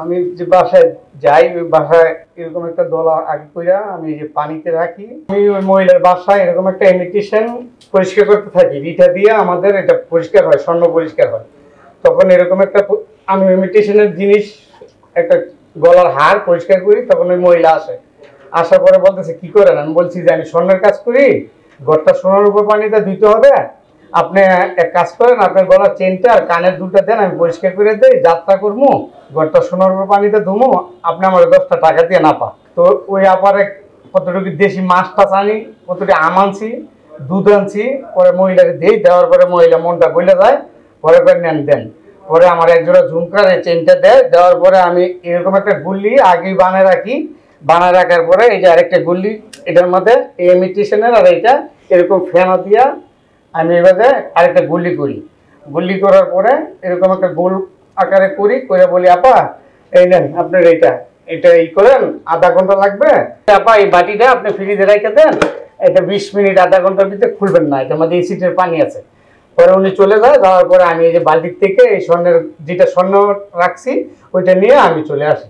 আমি যে বাসায় যাই ওই বাসায় এরকম একটা দলা আগে কইরা আমি যে পানিতে রাখি, আমি ওই মহিলার বাসায় এরকম একটা ইমিটেশন পরিষ্কার করতে থাকি, রিঠা দিয়ে আমাদের এটা পরিষ্কার হয়, স্বর্ণ পরিষ্কার হয়। তখন এরকম একটা আমি ইমিটেশনের জিনিস একটা গলার হার পরিষ্কার করি, তখন ওই মহিলা আসে, আসার পরে বলতেছে কি করেন, আমি বলছি যে আমি স্বর্ণের কাজ করি, ঘরটা সোনার উপর পানিতে ধুইতে হবে, আপনি এক কাজ করেন, আপনার গলার চেনটা আর কানের দুলটা দেন, আমি পরিষ্কার করে দিই, যাত্রা করবো, ঘরটা সোনার উপর পানিতে ধুমো, আপনি আমার 10টা টাকা দিয়ে না পা। তো ওই আপারে কতটুকু দেশি মাছ টাছ আনি, কতটুকু আম আনছি, দুধ আনছি, পরে মহিলাকে দিই, দেওয়ার পরে মহিলা মনটা বলে যায়, পরে করে নেন দেন। পরে আমার একজোড়া ঝুমকার এই চেনটা দেয়, দেওয়ার পরে আমি এরকম একটা গুল্লি আগেই বানায় রাখি, বানায় রাখার পরে এই যে আরেকটা গুল্লি এটার মধ্যে এই ইমিটেশনের, আর এইটা এরকম ফেনা দিয়া আমি এভাবে আরেকটা গুল্লি করি। গুল্লি করার পরে এরকম একটা গোল আকারে করি, করে বলি আপা এই নেন আপনার এইটা, এটা ই করেন, আধা ঘন্টা লাগবে, আপা এই বাটিটা আপনি ফ্রিজে রেখে দেন, এটা 20 মিনিট আধা ঘন্টার ভিতরে খুলবেন না, এটার মধ্যে এসিডের পানি আছে। পরে উনি চলে যায়, যাওয়ার পরে আমি এই যে বালতির থেকে এই স্বর্ণের যেটা স্বর্ণ রাখছি ওইটা নিয়ে আমি চলে আসি।